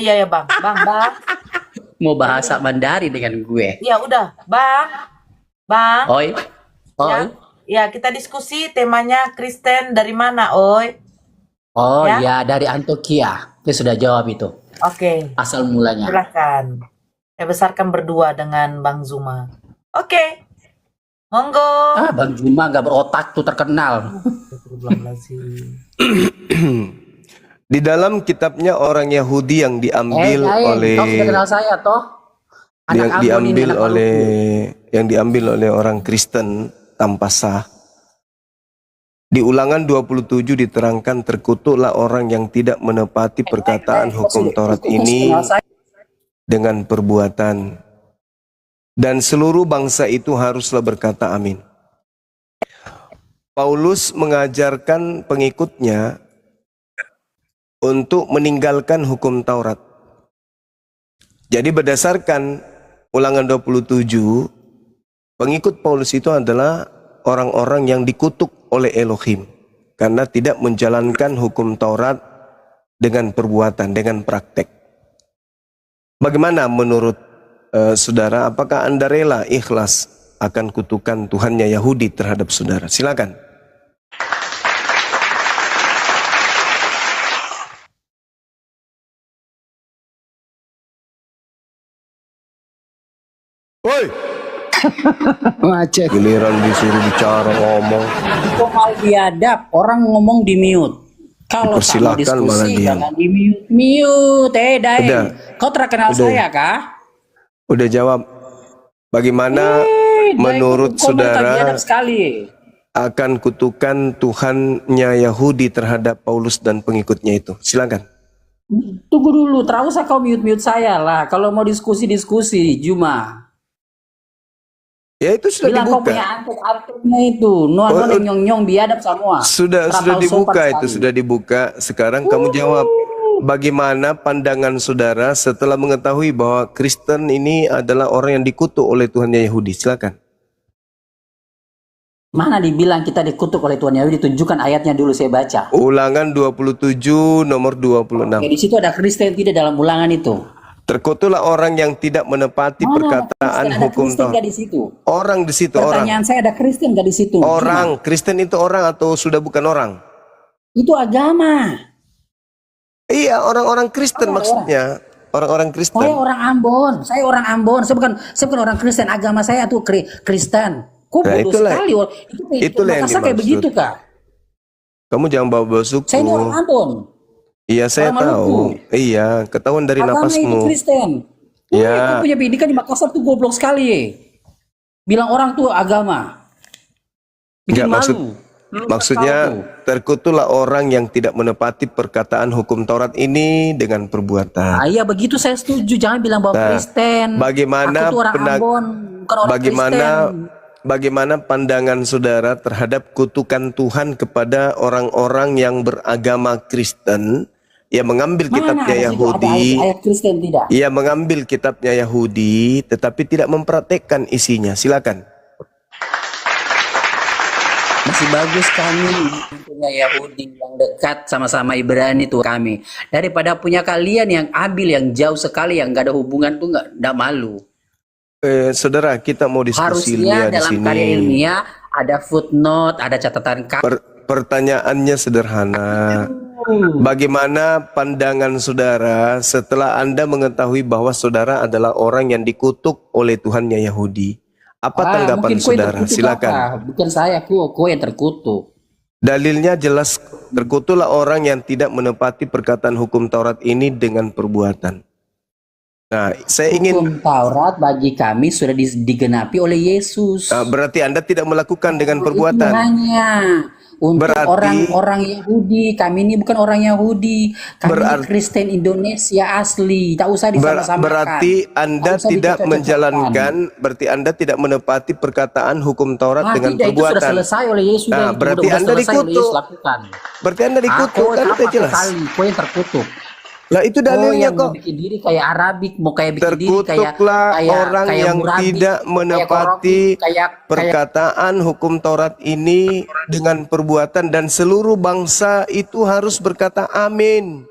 Iya ya Bang, Bang. Mau bahasa Mandarin dengan gue. Ya udah, Bang, Oi, ya, oi. ya kita diskusi temanya Kristen dari mana, oi? Oh Ya, ya, dari Antokia. Dia sudah jawab itu. oke, Asal mulanya. silakan. Saya besarkan berdua dengan Bang Zuma. Oke, monggo. Ah, Bang Juma gak berotak tuh terkenal. Di dalam kitabnya orang Yahudi yang diambil Jain, oleh kau sudah kenal saya toh? Anak yang Ambon ini, diambil anak oleh Maluku. yang diambil oleh orang Kristen tanpa sah. Di Ulangan 27 diterangkan terkutuklah orang yang tidak menepati perkataan hukum Taurat ini dengan perbuatan, dan seluruh bangsa itu haruslah berkata amin. Paulus mengajarkan pengikutnya untuk meninggalkan hukum Taurat. Jadi berdasarkan Ulangan 27, pengikut Paulus itu adalah orang-orang yang dikutuk oleh Elohim karena tidak menjalankan hukum Taurat dengan perbuatan, dengan praktek. Bagaimana menurut saudara, apakah Anda rela ikhlas akan kutukan Tuhannya Yahudi terhadap saudara? Silakan. Woi, Macet. giliran disuruh bicara ngomong, Kok mal biadab, orang ngomong di mute. Kalau tak mau dipersilakan malah diskusi, diam. jangan di mute. Mute, Daeng. Udah. Kau terkenal Udah. saya kah? Udah jawab. Bagaimana Daeng, menurut kau mereka biadab saudara sekali. akan kutukan Tuhannya Yahudi terhadap Paulus dan pengikutnya itu? Silakan. Tunggu dulu, terus kau mute-mute saya lah. Kalau mau diskusi, Juma. Ya itu sudah Bilang kau punya dibuka. antuk-antuknya itu. Nuan-nuan yang nyong-nyong biadab semua. Sudah Terapau dibuka sopan itu, sekali. sudah dibuka. Sekarang kamu jawab. Bagaimana pandangan saudara setelah mengetahui bahwa Kristen ini adalah orang yang dikutuk oleh Tuhannya Yahudi? Silakan. Mana dibilang kita dikutuk oleh Tuhan Yahudi? Tunjukkan ayatnya dulu saya baca. Ulangan 27 nomor 26. Di situ ada Kristen tidak dalam ulangan itu. Terkutuklah orang yang tidak menepati perkataan ada hukum Kristen Taurat. gak di situ? Orang di situ, orang. Pertanyaan saya, ada Kristen gak di situ? Orang, Kristen itu orang atau sudah bukan orang? Itu agama. Iya, orang-orang Kristen maksudnya. Orang-orang Kristen. Saya orang Ambon. Saya bukan orang Kristen. Agama saya tuh Kristen. Kok Nah, bodoh sekali. itulah yang Makassar kayak dimaksud. begitu kah? Kamu jangan bawa-bawa suku. Saya ini orang Ambon. Iya, saya Orang tahu. Maluku. Iya, ketahuan dari Agama itu napasmu. Kristen. Ya. Aku punya pendidikan di Makassar tuh goblok sekali. Bilang orang tuh agama. Bikin Enggak, malu. maksudnya terkutuklah orang yang tidak menepati perkataan hukum Taurat ini dengan perbuatan. Iya begitu, saya setuju. Jangan bilang bahwa Kristen. Bagaimana Aku tuh orang Ambon, bukan orang Kristen. Bagaimana pandangan saudara terhadap kutukan Tuhan kepada orang-orang yang beragama Kristen, yang mengambil kitabnya Mana ada Yahudi, ayat Kristen tidak? ia mengambil kitabnya Yahudi tetapi tidak mempraktekkan isinya? Silakan. Masih bagus kami punya Yahudi yang dekat sama-sama Ibrani tuh kami, daripada punya kalian yang abil, yang jauh sekali, yang gak ada hubungan tuh, nggak malu. Saudara, kita mau diskusi Harusnya ilmiah di dalam sini. karya ilmiah ada footnote, ada catatan kaki. Pertanyaannya sederhana. Bagaimana pandangan saudara setelah Anda mengetahui bahwa saudara adalah orang yang dikutuk oleh Tuhannya Yahudi? Apa tanggapan saudara? Silakan. Bukan saya, kau yang terkutuk. Dalilnya jelas, terkutuklah orang yang tidak menepati perkataan hukum Taurat ini dengan perbuatan. Nah, saya ingin... Hukum Taurat bagi kami sudah digenapi oleh Yesus. berarti Anda tidak melakukan dengan perbuatan. Itu hanya untuk orang-orang Yahudi. Kami ini bukan orang Yahudi. Kami ini Kristen Indonesia asli. Tak usah disama-samakan. Berarti Anda tidak menjalankan, berarti Anda tidak menepati perkataan hukum Taurat dengan tidak, perbuatan. Itu sudah selesai oleh Yesus. Nah, berarti Anda dikutuk. Berarti Anda dikutuk, kan udah jelas. Kau yang terkutuk. Lah itu dalilnya kok. Mau bikin diri kayak Arabik, mau kayak bikin diri kayak orang yang Murabi, tidak menepati perkataan hukum Taurat ini dengan perbuatan, dan seluruh bangsa itu harus berkata amin.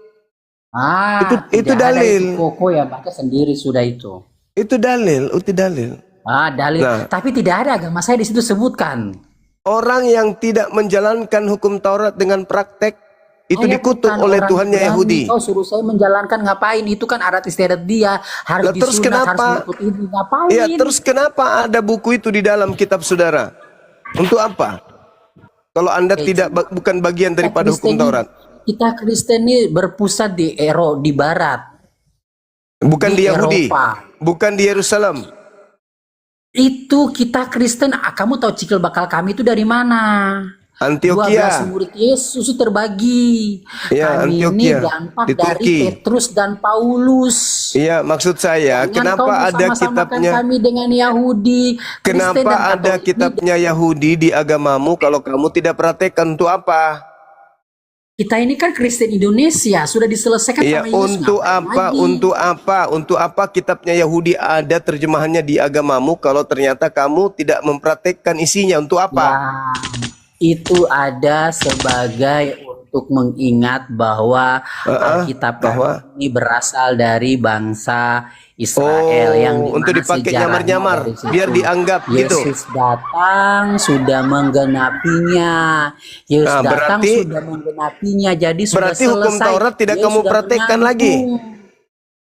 Itu Tidak ada itu dalil. koko yang baca sendiri sudah itu. Itu dalil, itu dalil. Dalil. Nah, Tapi tidak ada agama saya di situ sebutkan. orang yang tidak menjalankan hukum Taurat dengan praktek itu Saya dikutuk bukan oleh orang Tuhannya Ibrani. Yahudi. Kau suruh saya menjalankan ngapain? Itu kan adat istiadat dia. Harus Lah, terus disunat, harus kenapa? mengikut ini. Ngapain? Ya, terus kenapa ada buku itu di dalam kitab saudara? Untuk apa? Kalau Anda tidak bukan bagian daripada hukum Taurat. Kita Kristen ini berpusat di Barat. Bukan di Yahudi. Eropa. Bukan di Yerusalem. Itu kita Kristen. Kamu tahu cikal bakal kami itu dari mana? Antioquia. 12 murid Yesus itu terbagi. Ya, Kami ini Antioquia. dampak Di dari Turki. Petrus dan Paulus. Iya, maksud saya, Jangan kenapa kau ada sama-samakan kitabnya? kami dengan Yahudi. Kristen Kenapa dan ada Katolik kitabnya Yahudi di agamamu kalau kamu tidak praktekkan? Untuk apa? Kita ini kan Kristen Indonesia, sudah diselesaikan Iya, sama Yesus. untuk Ngapain apa? lagi? Untuk apa? Untuk apa kitabnya Yahudi ada terjemahannya di agamamu kalau ternyata kamu tidak mempraktekkan isinya? Untuk apa? Ya, itu ada sebagai untuk mengingat bahwa Alkitab bahwa- kami ini berasal dari bangsa Israel yang dimana untuk dipakai sejarahnya nyamar-nyamar dari situ. biar dianggap gitu. Yesus datang sudah menggenapinya. Yesus Nah, datang berarti- sudah menggenapinya. Jadi sudah Berarti hukum selesai. Taurat tidak Dia kamu sudah praktekkan menanggung. lagi.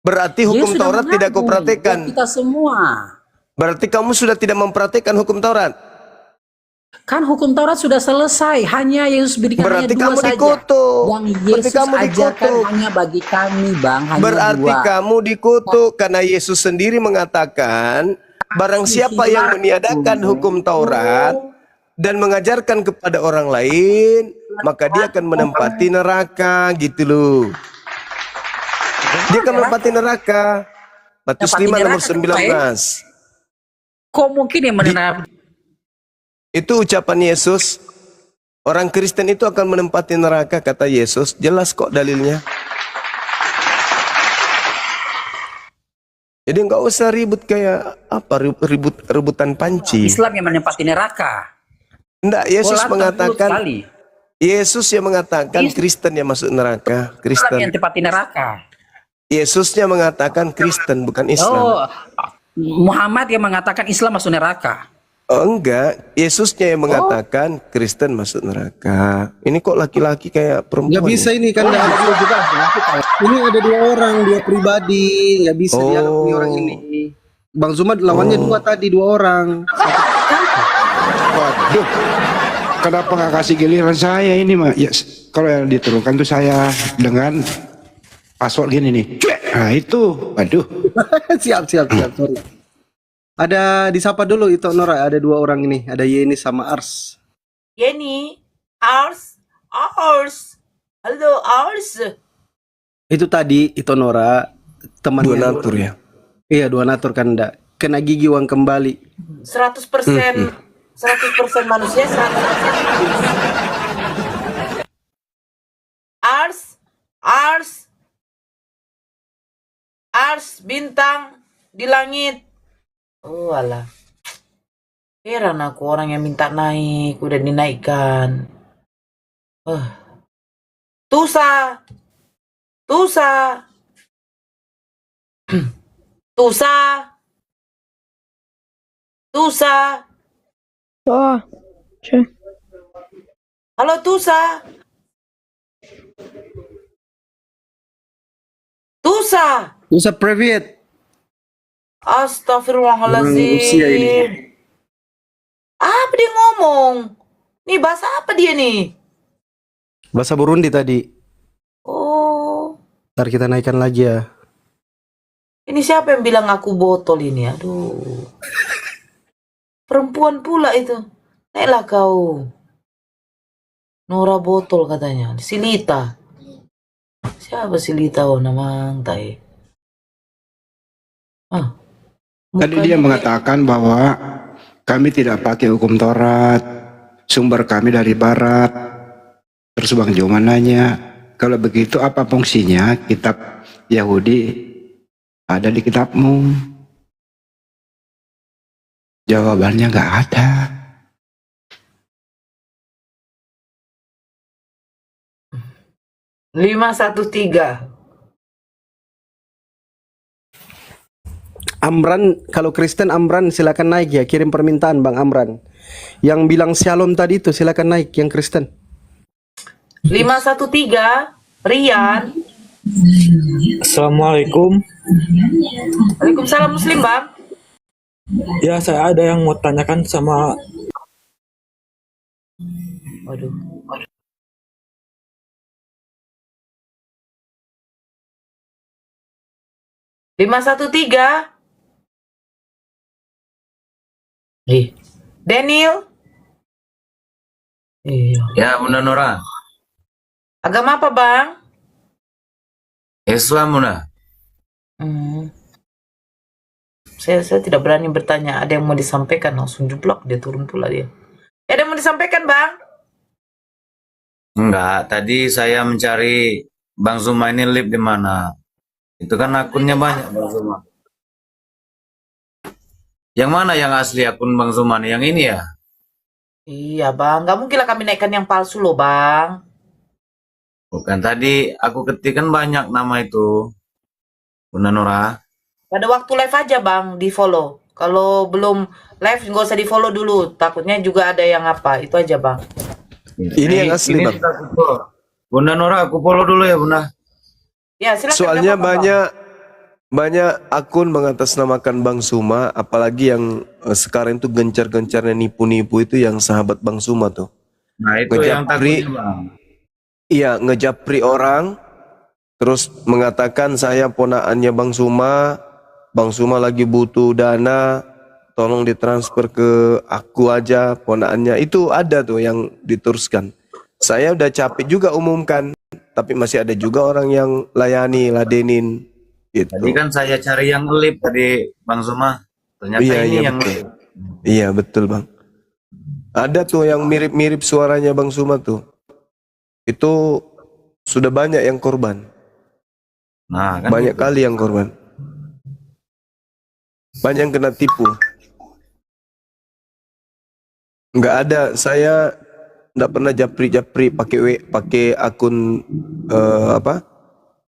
Berarti Dia hukum sudah Taurat tidak kau menanggung praktekkan. buat kita semua. Berarti kamu sudah tidak mempraktekkan hukum Taurat. Kan hukum Taurat sudah selesai, hanya Yesus berikan hanya Berarti dua kamu saja. dikutuk. Yang Berarti Yesus kamu ajarkan dikutuk. hanya bagi kami, Bang, hanya Berarti dua. kamu dikutuk karena Yesus sendiri mengatakan, barang siapa yang meniadakan hukum Taurat dan mengajarkan kepada orang lain, maka dia akan menempati neraka, gitu loh. Dia akan menempati neraka. Matius Menempati 5 nomor neraka, 19. Kok mungkin yang menerap? Itu ucapan Yesus. Orang Kristen itu akan menempati neraka, kata Yesus. Jelas kok dalilnya. Jadi nggak usah ribut kayak apa, rebutan panci. Islam yang menempati neraka. Enggak, Yesus Pola mengatakan, sekali. Yesus yang mengatakan Kristen yang masuk neraka. Islam yang Kristen. menempati neraka. Yesusnya mengatakan Kristen, bukan Islam. Oh, Muhammad yang mengatakan Islam masuk neraka. Oh, enggak, Yesusnya yang mengatakan Kristen masuk neraka. Ini kok laki-laki kayak perempuan? Nggak bisa ini kan dialog lu juga. Ini ada dua orang, dua pribadi, nggak bisa dialog nih orang ini. Bang Zuma lawannya dua orang. Waduh, kenapa nggak kasih giliran saya ini mah? Ya, kalau yang diturunkan tuh saya dengan password gini nih. Cuek. Nah itu, waduh. siap, sorry. Ada disapa dulu itu Nora, ada dua orang ini, ada Yeni sama Ars. Yeni, Ars, halo Ars. Itu tadi itu Nora temannya. Dua natur ya. Iya, dua natur kan enggak. Kena gigi uang kembali. 100% 100% manusia, 100% Ars bintang di langit. Oh alah, heran aku orang yang minta naik udah dinaikkan. Tusa Tusa Oh, sure. halo Tusa. Bisa private. Astagfirullahaladzim. Rusia ini. Apa dia ngomong? Nih bahasa apa dia nih? Bahasa Burundi tadi. Oh, Ntar kita naikkan lagi ya. ini siapa yang bilang aku botol ini? Aduh. Perempuan pula itu. Naiklah kau. Nora botol katanya. Silita. Siapa Silita? Oh, nama tai. Tadi dia mengatakan bahwa kami tidak pakai hukum Taurat, sumber kami dari Barat. Terus Bang Joma nanya, kalau begitu apa fungsinya kitab Yahudi ada di kitabmu? Jawabannya nggak ada. Amran, kalau Kristen Amran silakan naik ya, kirim permintaan Bang Amran. Yang bilang shalom tadi itu silakan naik yang Kristen. 513 Rian. Assalamualaikum. Waalaikumsalam Muslim Bang. Ya, saya ada yang mau tanyakan sama Waduh. 513. Daniel. Iya. Ya, Bunda Nora. Agama apa Bang? Islam, Bunda. Saya tidak berani bertanya. Ada yang mau disampaikan, langsung jeblok dia, turun pula dia. Ada yang mau disampaikan Bang? Enggak, tadi saya mencari Bang Zuma ini live di mana. Itu kan akunnya banyak Bang Zuma. Yang mana yang asli akun Bang Zuma nih? Yang ini ya? Iya Bang, nggak mungkin lah kami naikkan yang palsu loh Bang. Bukan, tadi aku ketikkan banyak nama itu. Bunda Nora. Pada waktu live aja Bang, di follow. Kalau belum live nggak usah di follow dulu, takutnya juga ada yang apa, itu aja Bang. Ini yang asli, Bang. sudah aku follow. Bunda Nora, aku follow dulu ya Bunda. Ya silakan. Soalnya nggak apa-apa, Bang. banyak akun mengatasnamakan Bang Suma, apalagi yang sekarang itu gencar-gencarnya nipu-nipu itu yang sahabat Bang Suma tuh. Nah itu yang takutnya Bang. Iya, ngejapri orang, terus mengatakan saya ponaannya Bang Suma lagi butuh dana, tolong ditransfer ke aku aja ponaannya. Itu ada tuh yang diteruskan. Saya udah capek juga umumkan, tapi masih ada juga orang yang layani, ladenin. Gitu. Tadi kan saya cari yang live tadi Bang Zuma. Ternyata ini yang betul. Iya betul Bang. Ada tuh yang mirip-mirip suaranya Bang Suma tuh. Itu sudah banyak yang korban. Nah, kan Banyak gitu. kali yang korban. Banyak yang kena tipu. Nggak ada, saya nggak pernah japri pakai akun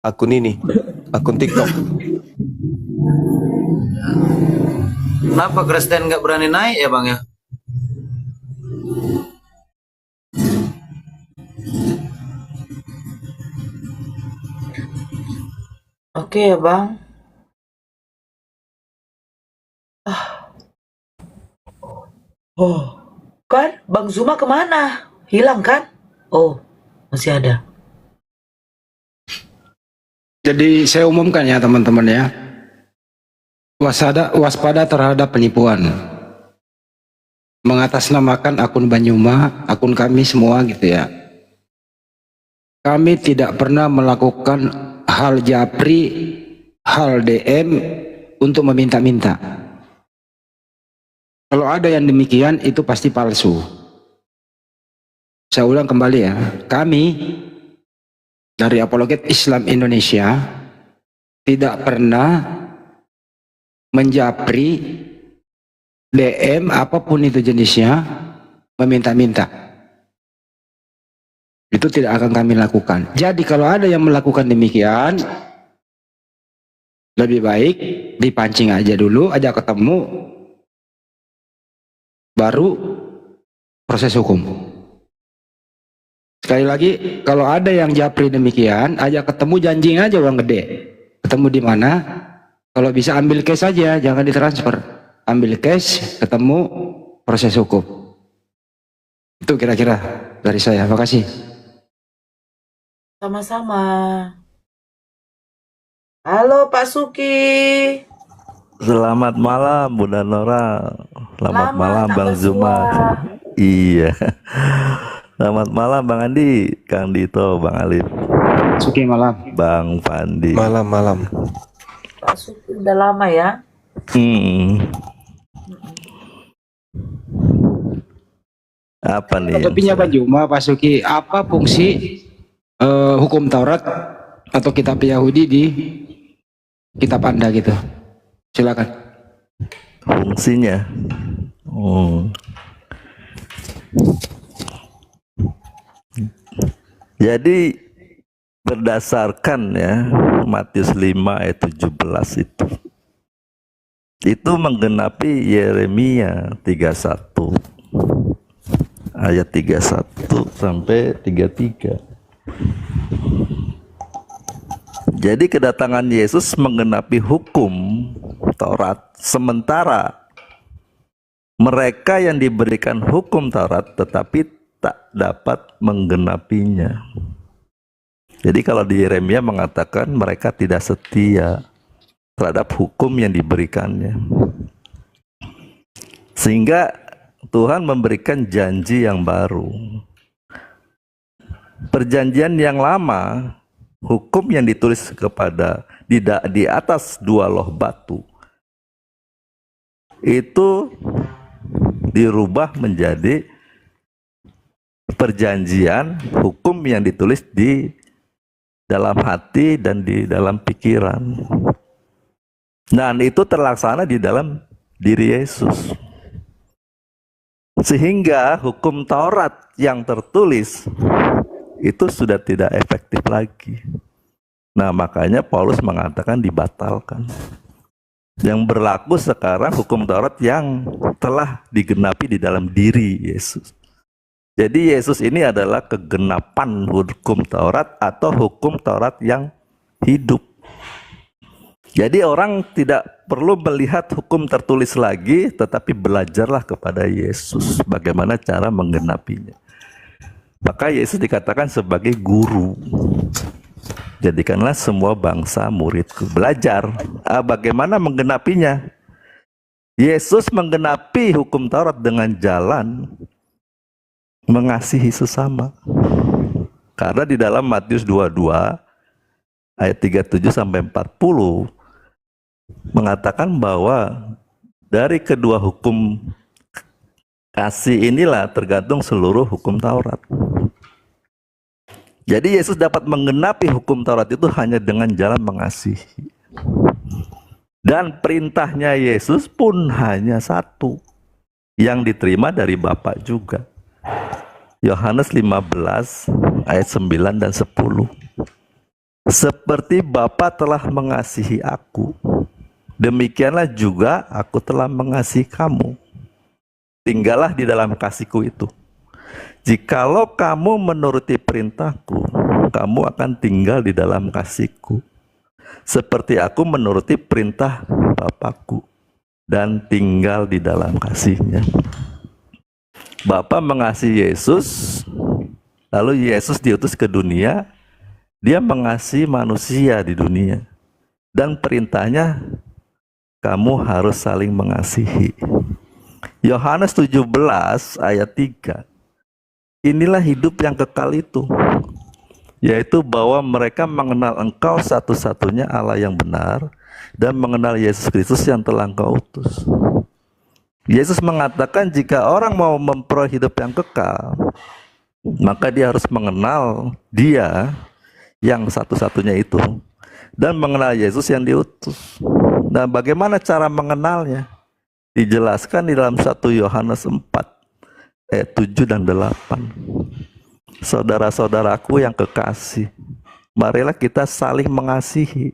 akun ini, akun TikTok. Kenapa Kristen nggak berani naik ya Bang ya? Oke ya Bang. Oh, kan Bang Zuma kemana? Hilang kan? Oh, masih ada. Jadi saya umumkan ya teman-teman ya, waspada terhadap penipuan, mengatasnamakan akun Banyuma, akun kami semua gitu ya. Kami tidak pernah melakukan hal japri, hal DM untuk meminta-minta. Kalau ada yang demikian itu pasti palsu. Saya ulang kembali ya, kami dari Apologet Islam Indonesia tidak pernah menjapri DM apapun itu jenisnya meminta-minta. Itu tidak akan kami lakukan. Jadi kalau ada yang melakukan demikian, lebih baik dipancing aja dulu, ajak ketemu, baru proses hukum. Sekali lagi, kalau ada yang japri demikian, ajak ketemu, janjiin aja uang gede. Ketemu di mana? Kalau bisa ambil cash aja, jangan ditransfer. Ambil cash, ketemu, proses hukum. Itu kira-kira dari saya. Makasih. Sama-sama. Halo Pak Suki. Selamat malam Bunda Nora. Selamat malam Bang Zuma. Iya. Selamat malam Bang Andi, Kang Dito, Bang Alif. Suki malam. Bang Pandi. Malam-malam. Pak Suki udah lama ya. Apa nih? Topinya Banyuma, Pak Suki. Apa fungsi hukum Taurat atau kitab Yahudi di kitab Anda gitu? Silakan. Fungsinya. Jadi berdasarkan ya Matius 5 ayat 17 itu. itu menggenapi Yeremia 31 ayat 31 sampai 33. Jadi kedatangan Yesus menggenapi hukum Taurat, sementara mereka yang diberikan hukum Taurat tetapi tak dapat menggenapinya. Jadi kalau di Yeremia mengatakan mereka tidak setia terhadap hukum yang diberikannya. Sehingga Tuhan memberikan janji yang baru. Perjanjian yang lama, hukum yang ditulis kepada di atas 2 loh batu, itu dirubah menjadi perjanjian hukum yang ditulis di dalam hati dan di dalam pikiran. Dan itu terlaksana di dalam diri Yesus. Sehingga hukum Taurat yang tertulis itu sudah tidak efektif lagi. Nah, makanya Paulus mengatakan dibatalkan. Yang berlaku sekarang hukum Taurat yang telah digenapi di dalam diri Yesus. Jadi Yesus ini adalah kegenapan hukum Taurat atau hukum Taurat yang hidup. Jadi orang tidak perlu melihat hukum tertulis lagi, tetapi belajarlah kepada Yesus bagaimana cara menggenapinya. Maka Yesus dikatakan sebagai guru. Jadikanlah semua bangsa muridku. Belajar bagaimana menggenapinya. Yesus menggenapi hukum Taurat dengan jalan mengasihi sesama. Karena di dalam Matius 22 ayat 37 sampai 40 mengatakan bahwa dari kedua hukum kasih inilah tergantung seluruh hukum Taurat. Jadi Yesus dapat menggenapi hukum Taurat itu hanya dengan jalan mengasihi. Dan perintahnya Yesus pun hanya satu, yang diterima dari Bapa juga. Yohanes 15 ayat 9 dan 10. Seperti Bapa telah mengasihi aku, demikianlah juga aku telah mengasihi kamu. Tinggallah di dalam kasihku itu. Jikalau kamu menuruti perintahku, kamu akan tinggal di dalam kasihku. Seperti aku menuruti perintah Bapakku dan tinggal di dalam kasihnya. Bapa mengasihi Yesus, lalu Yesus diutus ke dunia, dia mengasihi manusia di dunia. Dan perintahnya, kamu harus saling mengasihi. Yohanes 17 ayat 3. Inilah hidup yang kekal itu, yaitu bahwa mereka mengenal Engkau satu-satunya Allah yang benar, dan mengenal Yesus Kristus yang telah Engkau utus. Yesus mengatakan jika orang mau memperoleh hidup yang kekal, maka dia harus mengenal Dia yang satu-satunya itu, dan mengenal Yesus yang diutus. Nah, bagaimana cara mengenalnya? Dijelaskan di dalam 1 Yohanes 4 ayat 7 dan 8. Saudara-saudaraku yang kekasih, marilah kita saling mengasihi,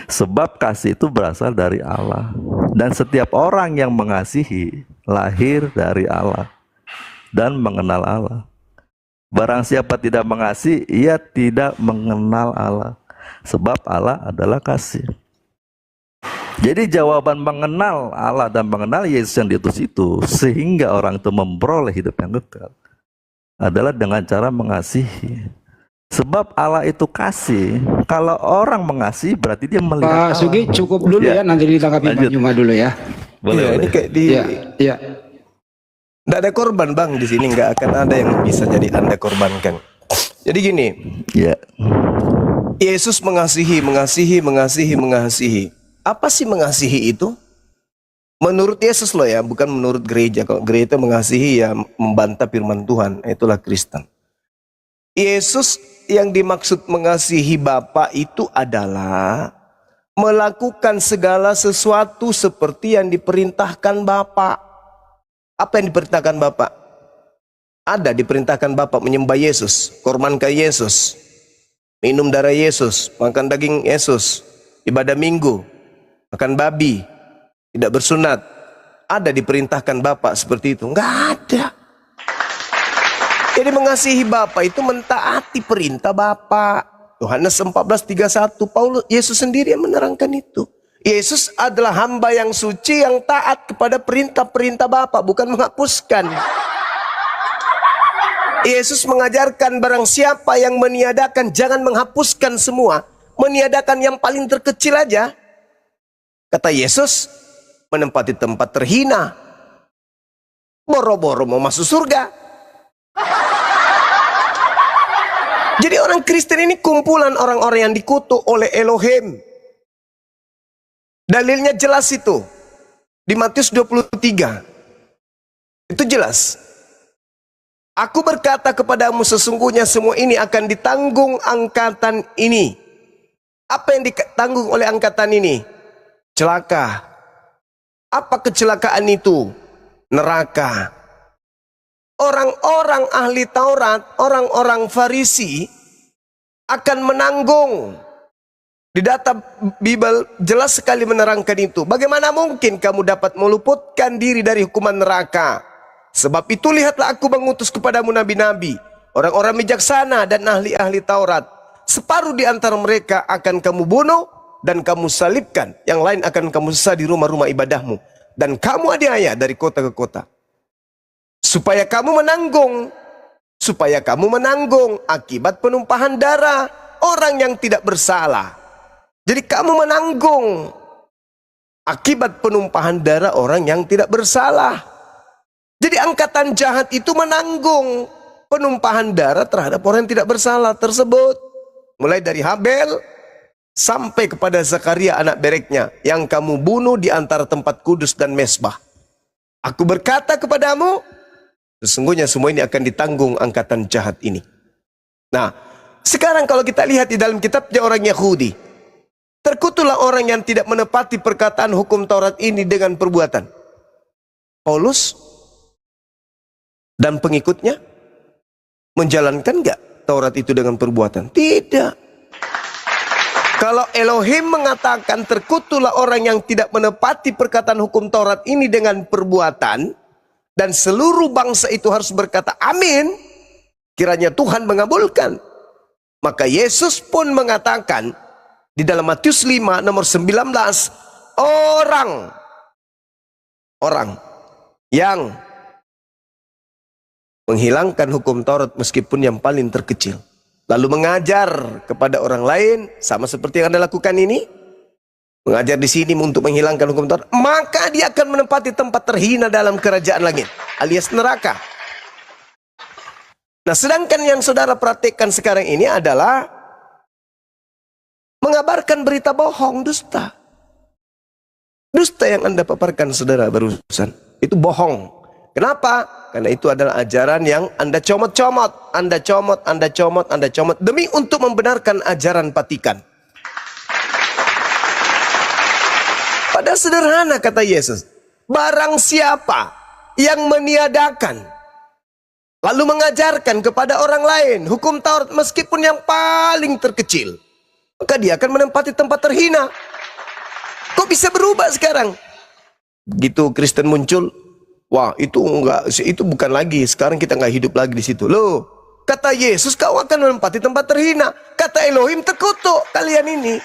sebab kasih itu berasal dari Allah. Dan setiap orang yang mengasihi lahir dari Allah dan mengenal Allah. Barang siapa tidak mengasihi, ia tidak mengenal Allah, sebab Allah adalah kasih. Jadi jawaban mengenal Allah dan mengenal Yesus yang diutus itu, sehingga orang itu memperoleh hidup yang kekal, adalah dengan cara mengasihi. Sebab Allah itu kasih. Kalau orang mengasihi berarti dia melihat Pak Sugi cukup dulu ya, nanti ditanggapi Pak Juma dulu ya. Boleh, ini kayak di Ya. nggak ada korban bang di sini, nggak akan ada yang bisa jadi Anda korbankan. Jadi gini, Ya. Yesus mengasihi. Apa sih mengasihi itu? Menurut Yesus loh ya, bukan menurut gereja. Kalau gereja mengasihi ya membantah firman Tuhan, itulah Kristen. Yesus yang dimaksud mengasihi Bapa itu adalah melakukan segala sesuatu seperti yang diperintahkan Bapa. Apa yang diperintahkan Bapa? Ada diperintahkan Bapa menyembah Yesus, korbankan Yesus, minum darah Yesus, makan daging Yesus, ibadah minggu, makan babi, tidak bersunat. Ada diperintahkan Bapak seperti itu? Enggak ada. Jadi mengasihi Bapak itu mentaati perintah Bapak. Yohanes 14:31, Yesus sendiri yang menerangkan itu. Yesus adalah hamba yang suci yang taat kepada perintah-perintah Bapa, bukan menghapuskan. Yesus mengajarkan barang siapa yang meniadakan, jangan menghapuskan semua, meniadakan yang paling terkecil aja. Kata Yesus, menempati tempat terhina, boro-boro mau masuk surga. Jadi orang Kristen ini kumpulan orang-orang yang dikutuk oleh Elohim. Dalilnya jelas itu. Di Matius 23. Itu jelas. Aku berkata kepadamu sesungguhnya semua ini akan ditanggung angkatan ini. Apa yang ditanggung oleh angkatan ini? Celaka. Apa kecelakaan itu? Neraka. Orang-orang ahli Taurat, orang-orang Farisi akan menanggung. Di data Bible jelas sekali menerangkan itu. Bagaimana mungkin kamu dapat meluputkan diri dari hukuman neraka? Sebab itu lihatlah aku mengutus kepadamu nabi-nabi, orang-orang bijaksana dan ahli-ahli Taurat. Separuh di antara mereka akan kamu bunuh dan kamu salibkan. Yang lain akan kamu sesat di rumah-rumah ibadahmu. Dan kamu adiaya dari kota ke kota. Supaya kamu menanggung akibat penumpahan darah orang yang tidak bersalah. Jadi kamu menanggung akibat penumpahan darah orang yang tidak bersalah. Jadi angkatan jahat itu menanggung penumpahan darah terhadap orang yang tidak bersalah tersebut. Mulai dari Habel sampai kepada Zakaria anak bereknya yang kamu bunuh di antara tempat kudus dan mesbah. Aku berkata kepadamu, sesungguhnya semua ini akan ditanggung angkatan jahat ini. Nah, sekarang kalau kita lihat di dalam kitabnya orang Yahudi, terkutuklah orang yang tidak menepati perkataan hukum Taurat ini dengan perbuatan. Paulus dan pengikutnya menjalankan enggak Taurat itu dengan perbuatan? Tidak. Kalau Elohim mengatakan terkutuklah orang yang tidak menepati perkataan hukum Taurat ini dengan perbuatan, dan seluruh bangsa itu harus berkata amin, kiranya Tuhan mengabulkan. Maka Yesus pun mengatakan di dalam Matius 5 nomor 19, orang yang menghilangkan hukum Taurat meskipun yang paling terkecil, lalu mengajar kepada orang lain sama seperti yang Anda lakukan ini, mengajar di sini untuk menghilangkan hukum Taurat, maka dia akan menempati tempat terhina dalam kerajaan langit, alias neraka. Nah, sedangkan yang saudara praktekkan sekarang ini adalah mengabarkan berita bohong, dusta. Dusta yang Anda paparkan saudara barusan, itu bohong. Kenapa? Karena itu adalah ajaran yang Anda comot-comot, Anda comot, demi untuk membenarkan ajaran Vatikan. Pada sederhana kata Yesus, barang siapa yang meniadakan lalu mengajarkan kepada orang lain hukum Taurat meskipun yang paling terkecil, maka dia akan menempati tempat terhina. Kok bisa berubah sekarang? Begitu Kristen muncul, wah itu enggak, itu bukan lagi, sekarang kita nggak hidup lagi di situ. Loh, kata Yesus kau akan menempati tempat terhina. Kata Elohim terkutuk kalian ini.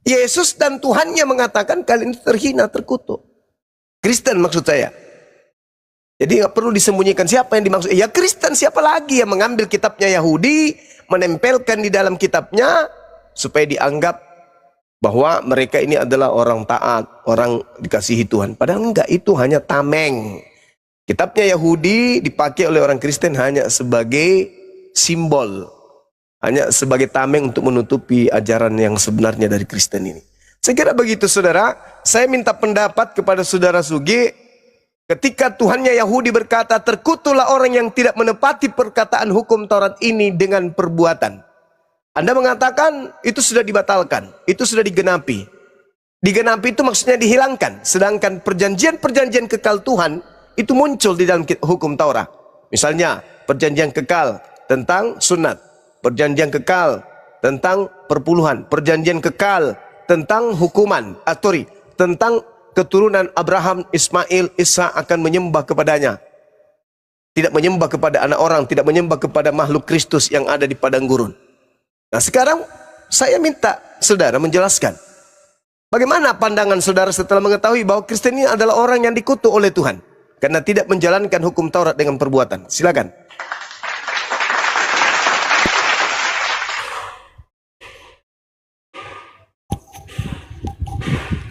Yesus dan Tuhannya mengatakan kalian terhina, terkutuk. Kristen maksud saya. Jadi nggak perlu disembunyikan siapa yang dimaksud. Ya Kristen, siapa lagi yang mengambil kitabnya Yahudi, menempelkan di dalam kitabnya supaya dianggap bahwa mereka ini adalah orang taat, orang dikasihi Tuhan. Padahal enggak, itu hanya tameng. Kitabnya Yahudi dipakai oleh orang Kristen hanya sebagai simbol, hanya sebagai tameng untuk menutupi ajaran yang sebenarnya dari Kristen ini. Saya kira begitu saudara. Saya minta pendapat kepada saudara Sugi. Ketika Tuhannya Yahudi berkata, terkutuklah orang yang tidak menepati perkataan hukum Taurat ini dengan perbuatan. Anda mengatakan itu sudah dibatalkan, itu sudah digenapi. Digenapi itu maksudnya dihilangkan. Sedangkan perjanjian-perjanjian kekal Tuhan itu muncul di dalam hukum Taurat. Misalnya perjanjian kekal tentang sunat, perjanjian kekal tentang perpuluhan, perjanjian kekal tentang hukuman, tentang keturunan Abraham, Ismail, Ishak akan menyembah kepadanya. Tidak menyembah kepada anak orang, tidak menyembah kepada makhluk Kristus yang ada di padang gurun. Nah sekarang saya minta saudara menjelaskan. Bagaimana pandangan saudara setelah mengetahui bahwa Kristen ini adalah orang yang dikutuk oleh Tuhan karena tidak menjalankan hukum Taurat dengan perbuatan? Silakan.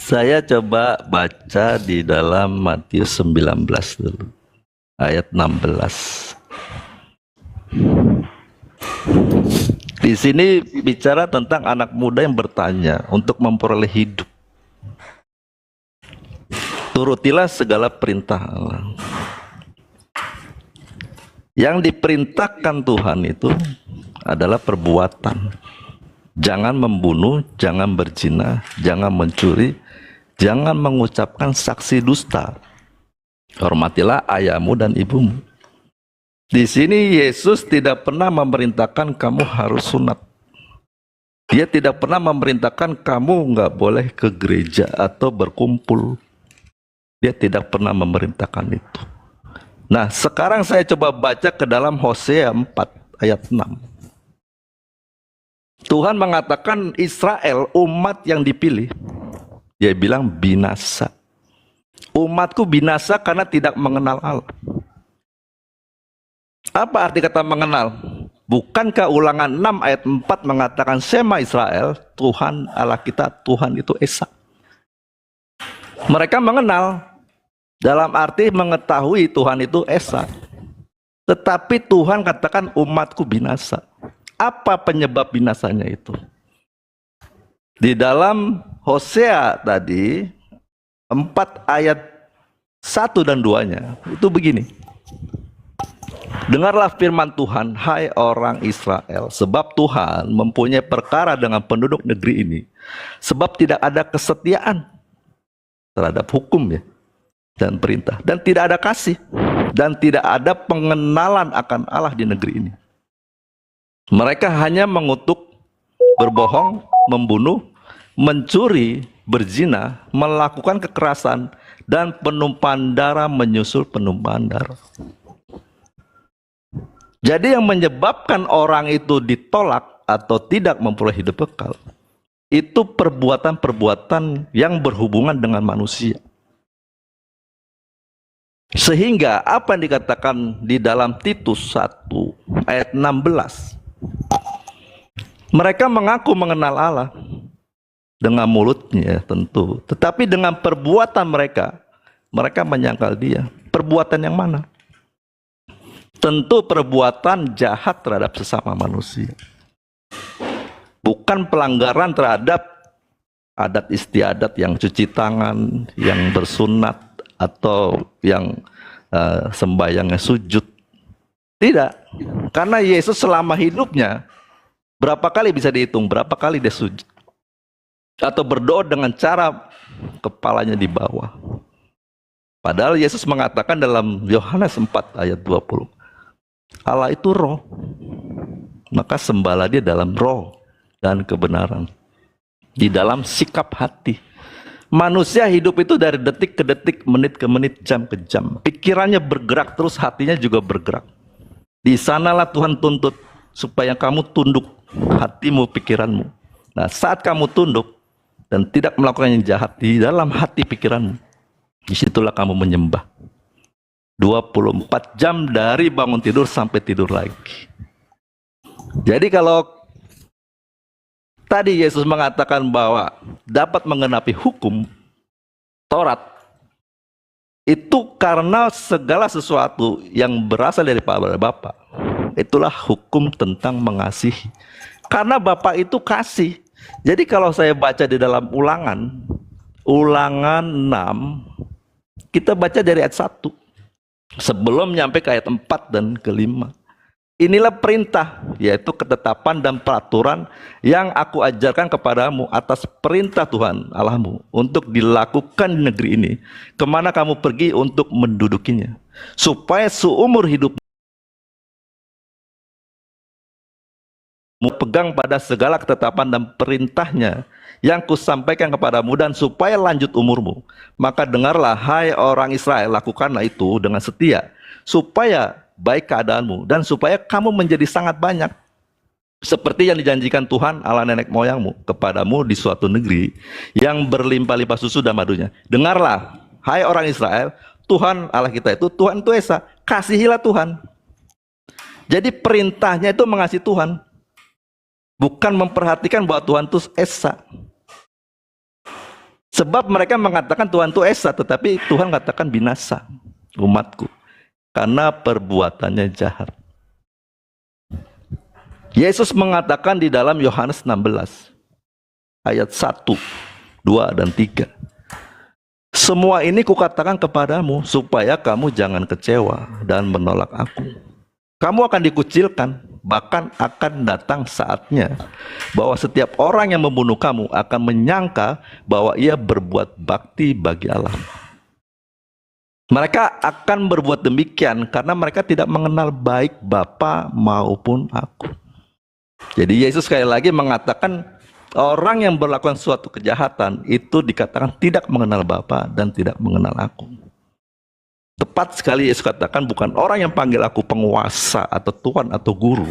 Saya coba baca di dalam Matius 19 dulu, ayat 16. Di sini bicara tentang anak muda yang bertanya untuk memperoleh hidup. Turutilah segala perintah Allah. Yang diperintahkan Tuhan itu adalah perbuatan. Jangan membunuh, jangan berzina, jangan mencuri, jangan mengucapkan saksi dusta. Hormatilah ayahmu dan ibumu. Di sini Yesus tidak pernah memerintahkan kamu harus sunat. Dia tidak pernah memerintahkan kamu nggak boleh ke gereja atau berkumpul. Dia tidak pernah memerintahkan itu. Nah, sekarang saya coba baca ke dalam Hosea 4 ayat 6. Tuhan mengatakan Israel, umat yang dipilih. Dia bilang binasa. Umatku binasa karena tidak mengenal Allah. Apa arti kata mengenal? Bukankah Ulangan 6 ayat 4 mengatakan Shema Israel, Tuhan Allah kita, Tuhan itu Esa. Mereka mengenal dalam arti mengetahui Tuhan itu Esa. Tetapi Tuhan katakan umatku binasa. Apa penyebab binasanya itu? Di dalam Hosea tadi 4 ayat 1 dan 2-nya itu begini. Dengarlah firman Tuhan, hai orang Israel, sebab Tuhan mempunyai perkara dengan penduduk negeri ini, sebab tidak ada kesetiaan terhadap hukum ya dan perintah, dan tidak ada kasih, dan tidak ada pengenalan akan Allah di negeri ini. Mereka hanya mengutuk, berbohong, membunuh, mencuri, berzina, melakukan kekerasan, dan penumpahan darah menyusul penumpahan darah. Jadi yang menyebabkan orang itu ditolak atau tidak memperoleh hidup kekal, itu perbuatan-perbuatan yang berhubungan dengan manusia. Sehingga apa yang dikatakan di dalam Titus 1 ayat 16, mereka mengaku mengenal Allah dengan mulutnya tentu, tetapi dengan perbuatan mereka, mereka menyangkal dia. Perbuatan yang mana? Tentu perbuatan jahat terhadap sesama manusia. Bukan pelanggaran terhadap adat istiadat yang cuci tangan, yang bersunat, atau yang sembahyangnya sujud. Tidak. Karena Yesus selama hidupnya, berapa kali bisa dihitung, berapa kali dia sujud. Atau berdoa dengan cara kepalanya di bawah. Padahal Yesus mengatakan dalam Yohanes 4 ayat 20, Allah itu roh, maka sembahlah dia dalam roh dan kebenaran, di dalam sikap hati. Manusia hidup itu dari detik ke detik, menit ke menit, jam ke jam. Pikirannya bergerak terus, hatinya juga bergerak. Di sanalah Tuhan tuntut supaya kamu tunduk hatimu, pikiranmu. Nah, saat kamu tunduk dan tidak melakukan yang jahat di dalam hati pikiranmu, disitulah kamu menyembah. 24 jam dari bangun tidur sampai tidur lagi. Jadi kalau tadi Yesus mengatakan bahwa dapat menggenapi hukum Taurat, itu karena segala sesuatu yang berasal dari Bapa. Itulah hukum tentang mengasihi. Karena Bapa itu kasih. Jadi kalau saya baca di dalam Ulangan 6, kita baca dari ayat 1. Sebelum nyampe ke ayat 4 dan ke-5. Inilah perintah, yaitu ketetapan dan peraturan yang aku ajarkan kepadamu atas perintah Tuhan Allahmu untuk dilakukan di negeri ini, kemana kamu pergi untuk mendudukinya, supaya seumur hidupmu pegang pada segala ketetapan dan perintahnya yang kusampaikan kepadamu dan supaya lanjut umurmu. Maka dengarlah, hai orang Israel, lakukanlah itu dengan setia, supaya baik keadaanmu dan supaya kamu menjadi sangat banyak, seperti yang dijanjikan Tuhan Allah nenek moyangmu kepadamu di suatu negeri yang berlimpah-limpah susu dan madunya. Dengarlah, hai orang Israel, Tuhan Allah kita itu Tuhan itu Esa, kasihilah Tuhan. Jadi perintahnya itu mengasihi Tuhan, bukan memperhatikan bahwa Tuhan itu Esa. Sebab mereka mengatakan Tuhan itu Esa, tetapi Tuhan katakan binasa umatku karena perbuatannya jahat. Yesus mengatakan di dalam Yohanes 16 ayat 1, 2 dan 3. Semua ini kukatakan kepadamu supaya kamu jangan kecewa dan menolak aku. Kamu akan dikucilkan, bahkan akan datang saatnya bahwa setiap orang yang membunuh kamu akan menyangka bahwa ia berbuat bakti bagi Allah. Mereka akan berbuat demikian karena mereka tidak mengenal baik Bapa maupun aku. Jadi Yesus sekali lagi mengatakan orang yang melakukan suatu kejahatan itu dikatakan tidak mengenal Bapa dan tidak mengenal aku. Tepat sekali Yesus katakan bukan orang yang panggil aku penguasa atau Tuhan atau guru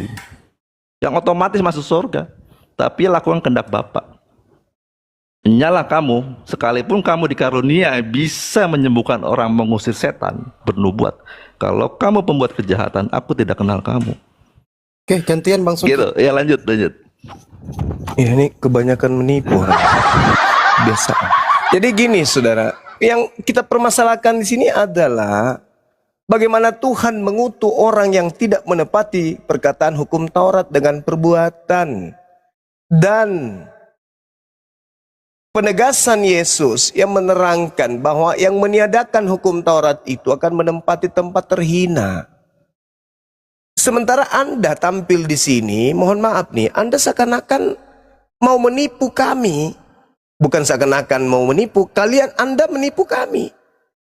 yang otomatis masuk surga, tapi lakukan kehendak Bapa. Nyalah kamu, sekalipun kamu dikarunia bisa menyembuhkan orang, mengusir setan, bernubuat. Kalau kamu pembuat kejahatan, aku tidak kenal kamu. Oke, gantian Bang Suki. Gitu, ya lanjut. Ya, ini kebanyakan menipu orang. Biasa. Jadi gini saudara, yang kita permasalahkan di sini adalah bagaimana Tuhan mengutuk orang yang tidak menepati perkataan hukum Taurat dengan perbuatan. Dan penegasan Yesus yang menerangkan bahwa yang meniadakan hukum Taurat itu akan menempati tempat terhina. Sementara Anda tampil di sini, mohon maaf nih, Anda seakan-akan mau menipu kami. Bukan seakan-akan mau menipu, Anda menipu kami.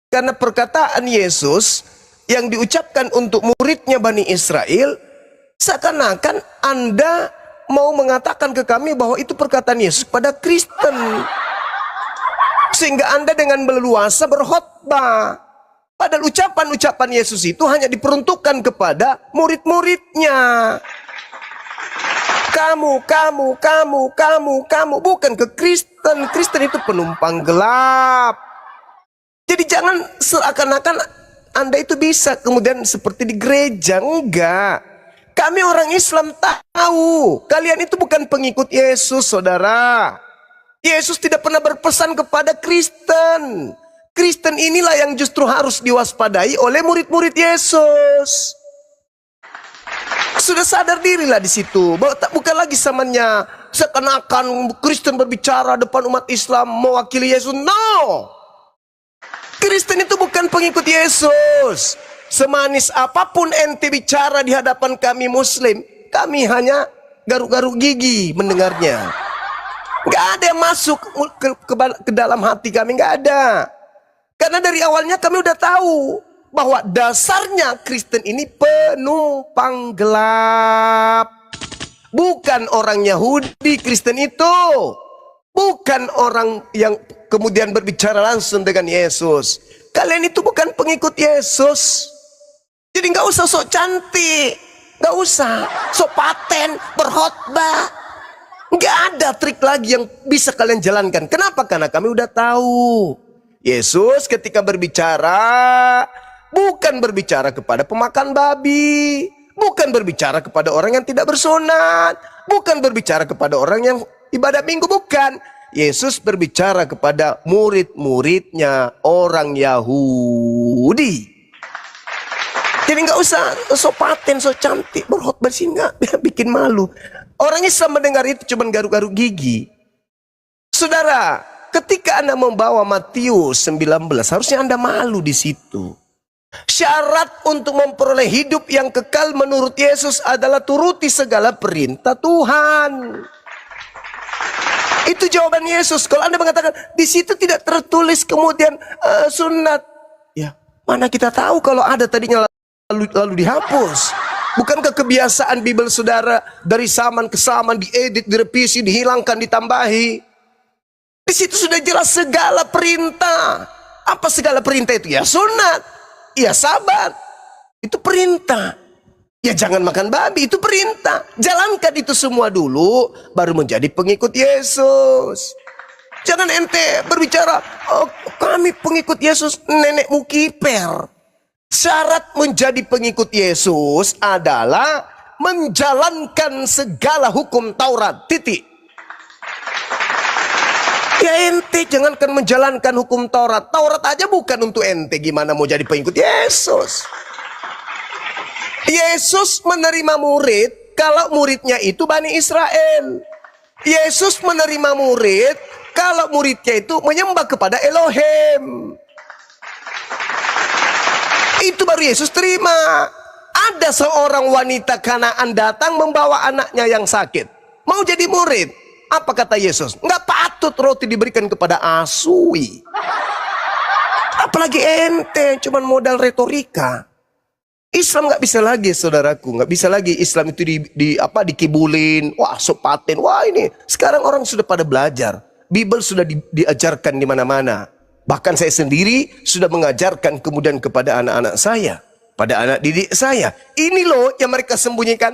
Karena perkataan Yesus yang diucapkan untuk muridnya Bani Israel, seakan-akan Anda mau mengatakan ke kami bahwa itu perkataan Yesus pada Kristen. Sehingga Anda dengan leluasa berkhotbah. Padahal ucapan-ucapan Yesus itu hanya diperuntukkan kepada murid-muridnya. Kamu, bukan ke Kristen. Kristen itu penumpang gelap. Jadi jangan seakan-akan Anda itu bisa kemudian seperti di gereja. Enggak. Kami orang Islam tahu, kalian itu bukan pengikut Yesus, saudara. Yesus tidak pernah berpesan kepada Kristen. Kristen inilah yang justru harus diwaspadai oleh murid-murid Yesus. Sudah sadar dirilah di situ bahwa bukan lagi zamannya seakan-akan Kristen berbicara depan umat Islam mewakili Yesus. No, Kristen itu bukan pengikut Yesus. Semanis apapun ente bicara di hadapan kami Muslim, kami hanya garuk-garuk gigi mendengarnya. Gak ada yang masuk ke dalam hati kami, gak ada. Karena dari awalnya kami udah tahu bahwa dasarnya Kristen ini penumpang gelap. Bukan orang Yahudi Kristen itu. Bukan orang yang kemudian berbicara langsung dengan Yesus. Kalian itu bukan pengikut Yesus. Jadi nggak usah sok cantik, nggak usah sok paten, berkhotbah. Nggak ada trik lagi yang bisa kalian jalankan. Kenapa? Karena kami udah tahu. Yesus ketika berbicara, bukan berbicara kepada pemakan babi, bukan berbicara kepada orang yang tidak bersunat, bukan berbicara kepada orang yang ibadah minggu, bukan. Yesus berbicara kepada murid-muridnya orang Yahudi. Jadi nggak usah sok paten, sok cantik, berkhotbah sih nggak bikin malu. Orang Islam mendengar itu cuma garuk-garuk gigi. Saudara, ketika Anda membawa Matius 19, harusnya Anda malu di situ. Syarat untuk memperoleh hidup yang kekal menurut Yesus adalah turuti segala perintah Tuhan. Itu jawaban Yesus. Kalau Anda mengatakan di situ tidak tertulis kemudian sunat, ya mana kita tahu kalau ada tadinya lalu dihapus. Bukankah kebiasaan Bible saudara dari zaman ke zaman diedit, direvisi, dihilangkan, ditambahi? Di situ sudah jelas segala perintah. Apa segala perintah itu? Ya sunat, ya sabat, itu perintah. Ya jangan makan babi, itu perintah. Jalankan itu semua dulu, baru menjadi pengikut Yesus. Jangan ente berbicara, oh, kami pengikut Yesus, nenekmu kiper. Syarat menjadi pengikut Yesus adalah menjalankan segala hukum Taurat, titik. Ya ente jangankan menjalankan hukum Taurat. Taurat aja bukan untuk ente, gimana mau jadi pengikut Yesus? Yesus menerima murid kalau muridnya itu Bani Israel. Yesus menerima murid kalau muridnya itu menyembah kepada Elohim. Itu baru Yesus terima. Ada seorang wanita Kanaan datang membawa anaknya yang sakit, mau jadi murid. Apa kata Yesus? Nggak patut roti diberikan kepada asui. Apalagi ente, cuman modal retorika. Islam nggak bisa lagi, saudaraku, nggak bisa lagi Islam itu dikibulin. Wah, sopaten. Wah ini sekarang orang sudah pada belajar. Bible sudah diajarkan di mana-mana. Bahkan saya sendiri sudah mengajarkan kemudian kepada anak-anak saya, pada anak didik saya. Ini loh yang mereka sembunyikan.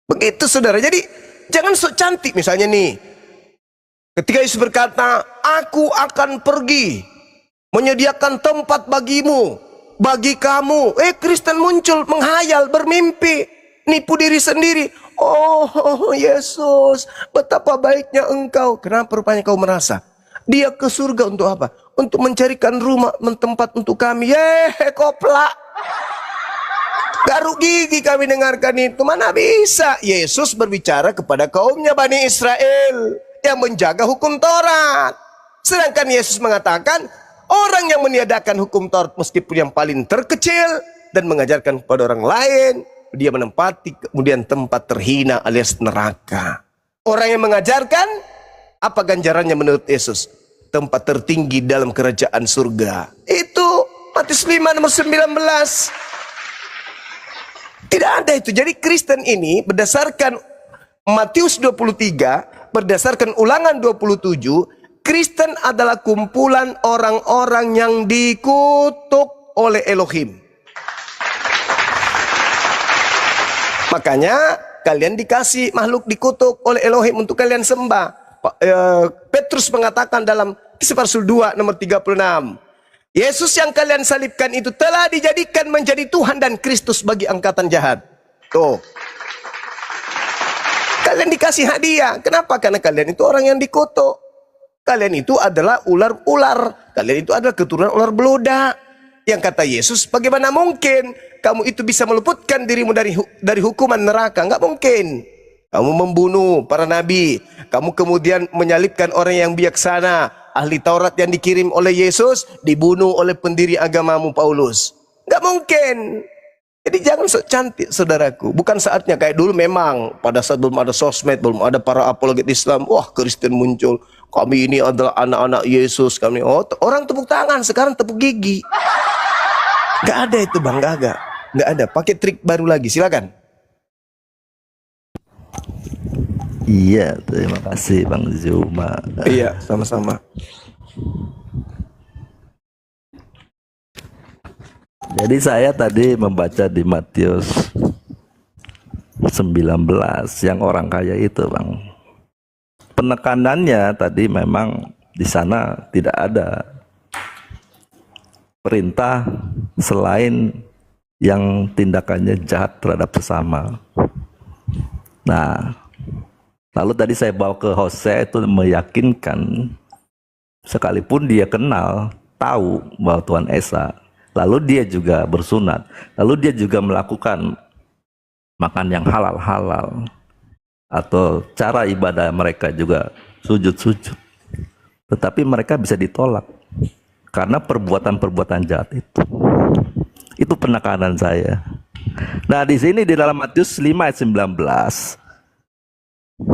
Begitu saudara. Jadi jangan sok cantik misalnya nih. Ketika Yesus berkata, aku akan pergi menyediakan tempat bagimu, bagi kamu. Kristen muncul menghayal, bermimpi, nipu diri sendiri. Oh Yesus, betapa baiknya engkau. Kenapa rupanya kau merasa dia ke surga untuk apa? Untuk mencarikan rumah, tempat untuk kami. Koplak. Garuk gigi kami dengarkan itu. Mana bisa? Yesus berbicara kepada kaumnya Bani Israel yang menjaga hukum Taurat. Sedangkan Yesus mengatakan, orang yang meniadakan hukum Taurat meskipun yang paling terkecil dan mengajarkan kepada orang lain, dia menempati kemudian tempat terhina alias neraka. Orang yang mengajarkan, apa ganjarannya menurut Yesus? Tempat tertinggi dalam kerajaan surga. Itu Matius 5 nomor 19. Tidak ada itu. Jadi Kristen ini berdasarkan Matius 23, berdasarkan Ulangan 27, Kristen adalah kumpulan orang-orang yang dikutuk oleh Elohim. Makanya kalian dikasih makhluk dikutuk oleh Elohim untuk kalian sembah. Petrus mengatakan dalam Kisah Rasul 2 nomor 36, Yesus yang kalian salibkan itu telah dijadikan menjadi Tuhan dan Kristus bagi angkatan jahat. Tuh. Kalian dikasih hadiah. Kenapa? Karena kalian itu orang yang dikutuk. Kalian itu adalah ular-ular. Kalian itu adalah keturunan ular beludak. Yang kata Yesus, bagaimana mungkin kamu itu bisa meluputkan dirimu dari hukuman neraka? Enggak mungkin. Kamu membunuh para nabi. Kamu kemudian menyalibkan orang yang bijaksana. Ahli Taurat yang dikirim oleh Yesus dibunuh oleh pendiri agamamu Paulus. Enggak mungkin. Jadi jangan sok cantik saudaraku. Bukan saatnya kayak dulu memang. Pada saat belum ada sosmed, belum ada para apologet Islam. Wah, Kristen muncul. Kami ini adalah anak-anak Yesus. Kami orang tepuk tangan, sekarang tepuk gigi. Enggak ada itu bang, enggak ada. Pakai trik baru lagi, silakan. Iya, terima kasih Bang Zuma. Iya, sama-sama. Jadi saya tadi membaca di Matius 19 yang orang kaya itu, Bang. Penekanannya tadi memang di sana tidak ada perintah selain yang tindakannya jahat terhadap sesama. Nah, lalu tadi saya bawa ke Hosea itu meyakinkan, sekalipun dia kenal, tahu bahwa Tuhan Esa, lalu dia juga bersunat, lalu dia juga melakukan makan yang halal-halal, atau cara ibadah mereka juga sujud-sujud, tetapi mereka bisa ditolak karena perbuatan-perbuatan jahat itu. Itu penekanan saya. Nah, di sini di dalam Matius 5 ayat 19,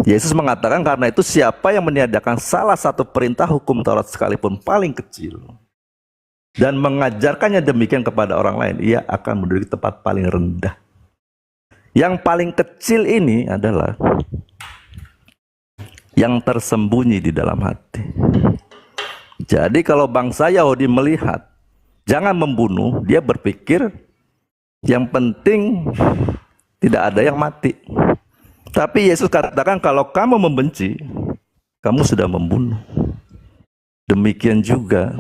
Yesus mengatakan, karena itu siapa yang meniadakan salah satu perintah hukum Taurat sekalipun paling kecil dan mengajarkannya demikian kepada orang lain, ia akan menduduki tempat paling rendah. Yang paling kecil ini adalah yang tersembunyi di dalam hati. Jadi kalau bangsa Yahudi melihat jangan membunuh, dia berpikir yang penting tidak ada yang mati. Tapi Yesus katakan kalau kamu membenci, kamu sudah membunuh. Demikian juga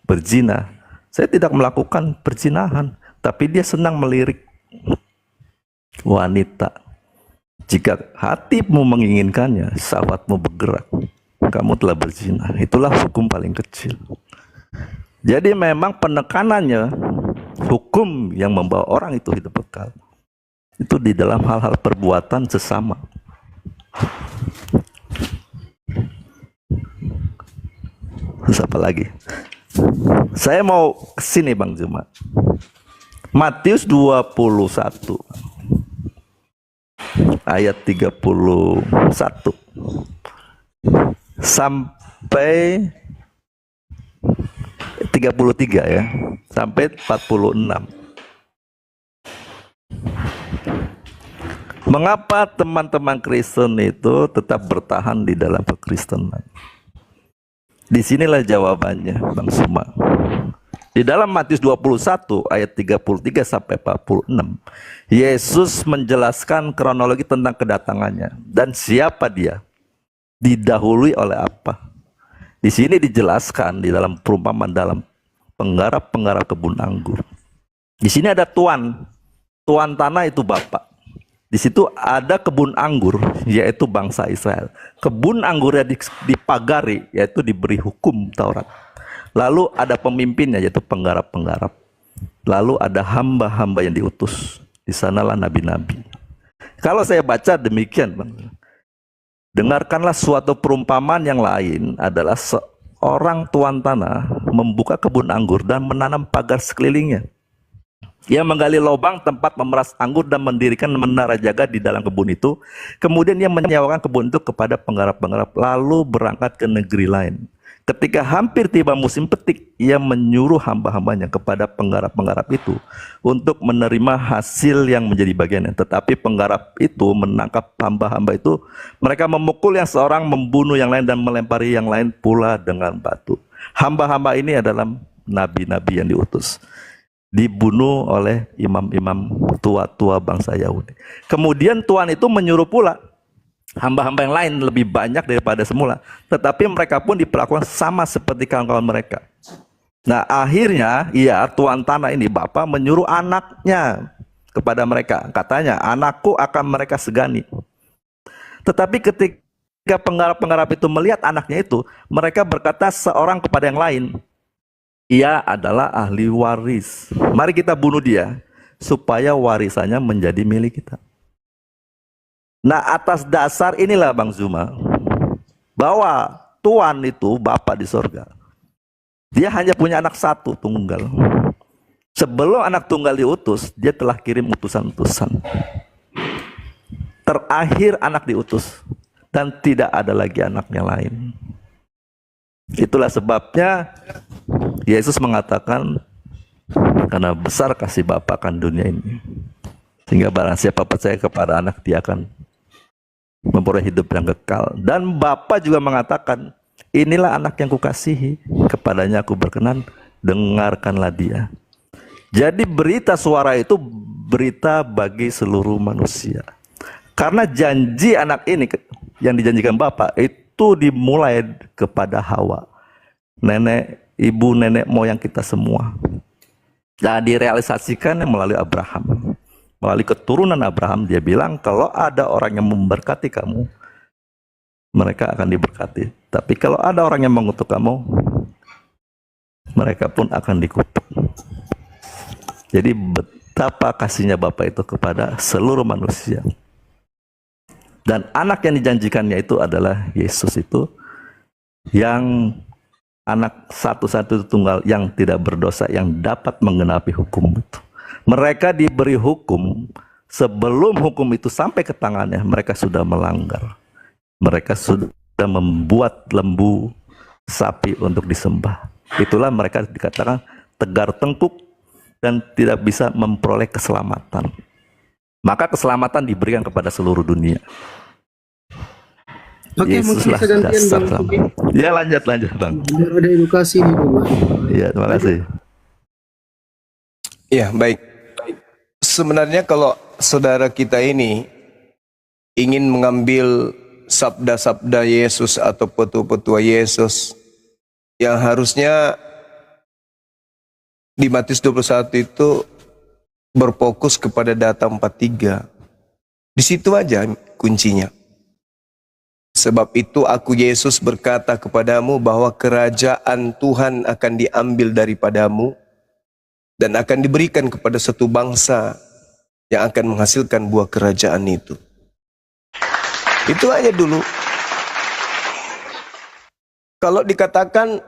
berzina. Saya tidak melakukan perzinahan, tapi dia senang melirik wanita. Jika hatimu menginginkannya, syahwatmu bergerak, kamu telah berzina. Itulah hukum paling kecil. Jadi memang penekanannya, hukum yang membawa orang itu hidup kekal, itu di dalam hal-hal perbuatan sesama. Terus apa lagi? Saya mau kesini Bang Juma. Matius 21 ayat 31 sampai 33 ya, sampai 46. Mengapa teman-teman Kristen itu tetap bertahan di dalam kekristenan? Disinilah jawabannya Bang Suma. Di dalam Matius 21 ayat 33 sampai 46, Yesus menjelaskan kronologi tentang kedatangannya dan siapa dia, didahului oleh apa. Di sini dijelaskan di dalam perumpamaan dalam penggarap-penggarap kebun anggur. Di sini ada tuan tanah itu Bapak. Di situ ada kebun anggur, yaitu bangsa Israel. Kebun anggurnya dipagari, yaitu diberi hukum Taurat. Lalu ada pemimpinnya, yaitu penggarap-penggarap. Lalu ada hamba-hamba yang diutus. Di sanalah nabi-nabi. Kalau saya baca demikian, Bang. Dengarkanlah suatu perumpamaan yang lain adalah seorang tuan tanah membuka kebun anggur dan menanam pagar sekelilingnya. Ia menggali lubang tempat memeras anggur dan mendirikan menara jaga di dalam kebun itu. Kemudian ia menyewakan kebun itu kepada penggarap-penggarap, lalu berangkat ke negeri lain. Ketika hampir tiba musim petik, ia menyuruh hamba-hambanya kepada penggarap-penggarap itu untuk menerima hasil yang menjadi bagiannya. Tetapi penggarap itu menangkap hamba-hamba itu, mereka memukul yang seorang, membunuh yang lain, dan melempari yang lain pula dengan batu. Hamba-hamba ini adalah nabi-nabi yang diutus, dibunuh oleh imam-imam tua-tua bangsa Yahudi. Kemudian Tuhan itu menyuruh pula hamba-hamba yang lain lebih banyak daripada semula, tetapi mereka pun diperlakukan sama seperti kawan-kawan mereka. Nah akhirnya tuan tanah ini Bapak menyuruh anaknya kepada mereka. Katanya, anakku akan mereka segani. Tetapi ketika penggarap-penggarap itu melihat anaknya itu, mereka berkata seorang kepada yang lain, ia adalah ahli waris. Mari kita bunuh dia supaya warisannya menjadi milik kita. Nah atas dasar inilah Bang Zuma, bahwa Tuhan itu Bapa di sorga, dia hanya punya anak satu tunggal. Sebelum anak tunggal diutus, dia telah kirim utusan-utusan. Terakhir anak diutus dan tidak ada lagi anaknya lain. Itulah sebabnya Yesus mengatakan, karena besar kasih Bapa akan dunia ini, sehingga barang siapa percaya kepada anak, dia akan memperoleh hidup yang kekal. Dan Bapa juga mengatakan, inilah anak yang kukasihi, kepadanya aku berkenan, dengarkanlah dia. Jadi berita suara itu berita bagi seluruh manusia. Karena janji anak ini yang dijanjikan Bapa itu dimulai kepada Hawa, ibu nenek moyang kita semua. Dan direalisasikan melalui Abraham. Melalui keturunan Abraham, dia bilang kalau ada orang yang memberkati kamu, mereka akan diberkati. Tapi kalau ada orang yang mengutuk kamu, mereka pun akan dikutuk. Jadi betapa kasihnya Bapa itu kepada seluruh manusia. Dan anak yang dijanjikannya itu adalah Yesus itu, yang anak satu-satu tunggal yang tidak berdosa, yang dapat menggenapi hukum itu. Mereka diberi hukum, sebelum hukum itu sampai ke tangannya, mereka sudah melanggar. Mereka sudah membuat lembu sapi untuk disembah. Itulah mereka dikatakan tegar tengkuk dan tidak bisa memperoleh keselamatan. Maka keselamatan diberikan kepada seluruh dunia. Oke, Yesus mungkin lah bisa gantian dasar Bang. kamu. Ya lanjut Bang. Biar ada edukasi nih Bang. Iya terima kasih. Ya, baik. Sebenarnya kalau saudara kita ini ingin mengambil sabda-sabda Yesus atau petua-petua Yesus yang harusnya di Matius 21 itu berfokus kepada data 43. Di situ aja kuncinya. Sebab itu aku Yesus berkata kepadamu bahwa kerajaan Tuhan akan diambil daripadamu dan akan diberikan kepada satu bangsa yang akan menghasilkan buah kerajaan itu. Itu aja dulu. Kalau dikatakan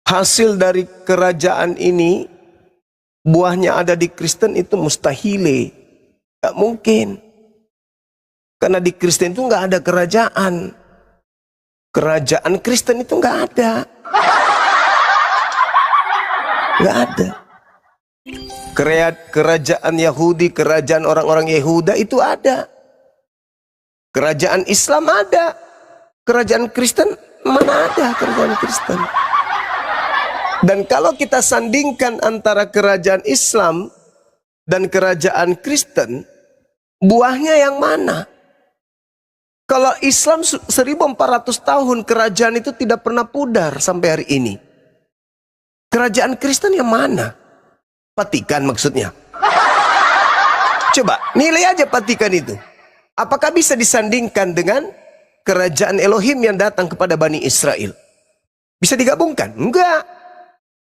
hasil dari kerajaan ini buahnya ada di Kristen, itu mustahile. Gak mungkin. Karena di Kristen itu nggak ada kerajaan. Kerajaan Kristen itu nggak ada. Nggak ada. Kerajaan Yahudi, kerajaan orang-orang Yehuda itu ada. Kerajaan Islam ada. Kerajaan Kristen, mana ada kerajaan Kristen? Dan kalau kita sandingkan antara kerajaan Islam dan kerajaan Kristen, buahnya yang mana? Kalau Islam 1400 tahun kerajaan itu tidak pernah pudar sampai hari ini. Kerajaan Kristen yang mana? Vatikan maksudnya. Coba nilai aja Vatikan itu. Apakah bisa disandingkan dengan kerajaan Elohim yang datang kepada Bani Israel? Bisa digabungkan? Enggak.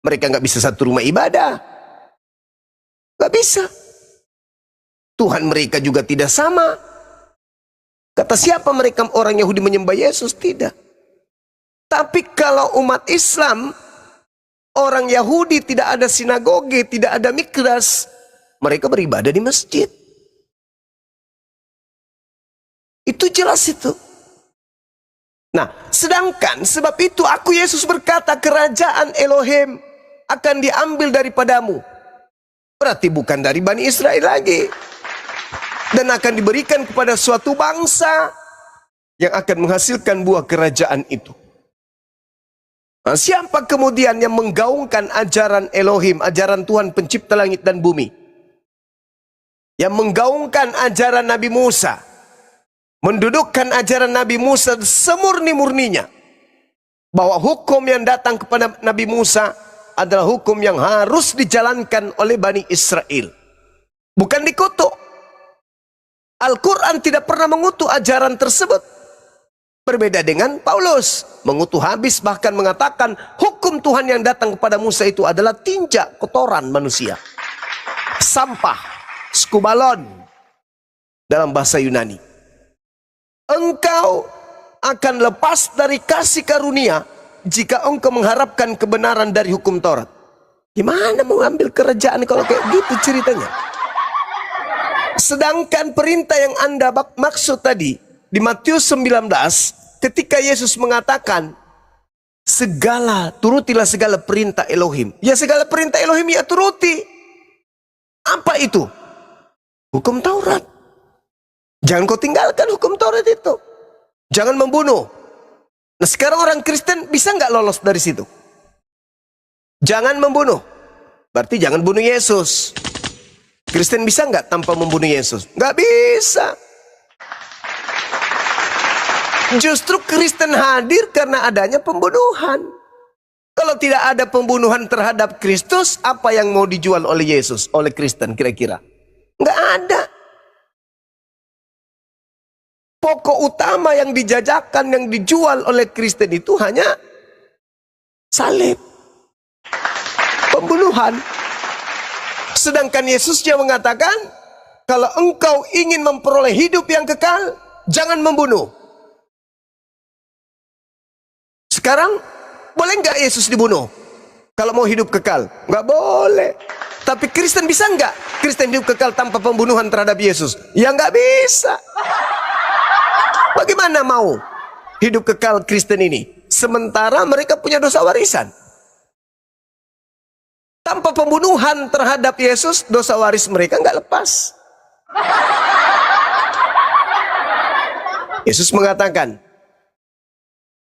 Mereka nggak bisa satu rumah ibadah. Nggak bisa. Tuhan mereka juga tidak sama. Kata siapa mereka orang Yahudi menyembah Yesus? Tidak. Tapi kalau umat Islam, orang Yahudi tidak ada sinagoge, tidak ada mikras, mereka beribadah di masjid. Itu jelas itu. Nah, sedangkan sebab itu aku Yesus berkata kerajaan Elohim akan diambil daripadamu. Berarti bukan dari Bani Israel lagi. Dan akan diberikan kepada suatu bangsa yang akan menghasilkan buah kerajaan itu. Nah, siapa kemudian yang menggaungkan ajaran Elohim, ajaran Tuhan pencipta langit dan bumi? Yang menggaungkan ajaran Nabi Musa, mendudukkan ajaran Nabi Musa semurni-murninya, bahwa hukum yang datang kepada Nabi Musa adalah hukum yang harus dijalankan oleh Bani Israel, bukan dikutuk. Al-Quran tidak pernah mengutuk ajaran tersebut. Berbeda dengan Paulus, mengutuk habis, bahkan mengatakan hukum Tuhan yang datang kepada Musa itu adalah tinja kotoran manusia, sampah, skubalon dalam bahasa Yunani. Engkau akan lepas dari kasih karunia jika engkau mengharapkan kebenaran dari hukum Taurat. Gimana mau ambil kerajaan kalau kayak gitu ceritanya? Sedangkan perintah yang Anda maksud tadi di Matius 19, ketika Yesus mengatakan turutilah segala perintah Elohim. Ya segala perintah Elohim ya turuti. Apa itu? Hukum Taurat. Jangan kau tinggalkan hukum Taurat itu. Jangan membunuh. Nah sekarang orang Kristen bisa nggak lolos dari situ? Jangan membunuh. Berarti jangan bunuh Yesus. Kristen bisa nggak tanpa membunuh Yesus? Nggak bisa. Justru Kristen hadir karena adanya pembunuhan. Kalau tidak ada pembunuhan terhadap Kristus, apa yang mau dijual oleh Yesus, oleh Kristen kira-kira? Nggak ada. Pokok utama yang dijajakan, yang dijual oleh Kristen itu hanya salib. Pembunuhan. Sedangkan Yesusnya mengatakan, kalau engkau ingin memperoleh hidup yang kekal, jangan membunuh. Sekarang, boleh nggak Yesus dibunuh? Kalau mau hidup kekal? Nggak boleh. Tapi Kristen bisa nggak? Kristen hidup kekal tanpa pembunuhan terhadap Yesus? Ya nggak bisa. Bagaimana mau hidup kekal Kristen ini? Sementara mereka punya dosa warisan. Tanpa pembunuhan terhadap Yesus, dosa waris mereka nggak lepas. Yesus mengatakan,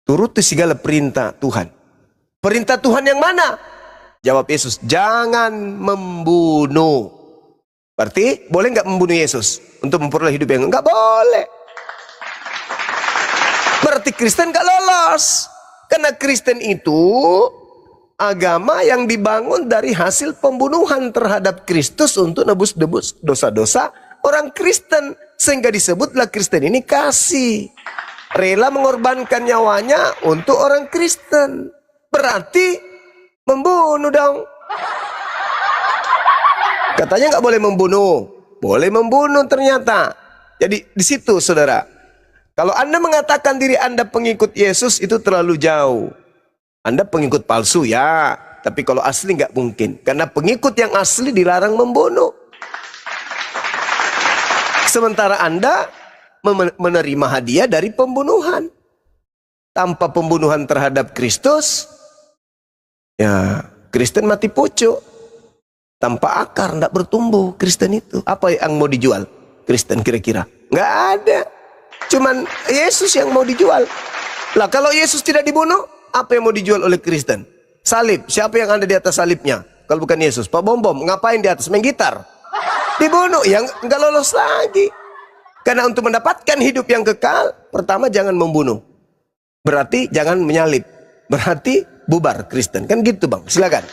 turuti segala perintah Tuhan. Perintah Tuhan yang mana? Jawab Yesus, jangan membunuh. Berarti boleh nggak membunuh Yesus untuk memperoleh hidup yang enggak boleh. Berarti Kristen nggak lolos. Karena Kristen itu agama yang dibangun dari hasil pembunuhan terhadap Kristus untuk nebus dosa-dosa orang Kristen. Sehingga disebutlah Kristen ini kasih. Rela mengorbankan nyawanya untuk orang Kristen. Berarti membunuh dong. Katanya nggak boleh membunuh. Boleh membunuh ternyata. Jadi di situ saudara. Kalau Anda mengatakan diri Anda pengikut Yesus itu terlalu jauh. Anda pengikut palsu ya. Tapi kalau asli nggak mungkin. Karena pengikut yang asli dilarang membunuh. Sementara Anda menerima hadiah dari pembunuhan. Tanpa pembunuhan terhadap Kristus, ya Kristen mati pucuk. Tanpa akar, tidak bertumbuh Kristen itu. Apa yang mau dijual Kristen kira-kira? Nggak ada. Cuman Yesus yang mau dijual. Lah kalau Yesus tidak dibunuh, apa yang mau dijual oleh Kristen? Salib. Siapa yang ada di atas salibnya? Kalau bukan Yesus. Pak Bom-Bom, ngapain di atas? Main gitar. Dibunuh, yang nggak lolos lagi. Karena untuk mendapatkan hidup yang kekal, pertama jangan membunuh. Berarti jangan menyalib. Berarti bubar Kristen. Kan gitu bang, silakan.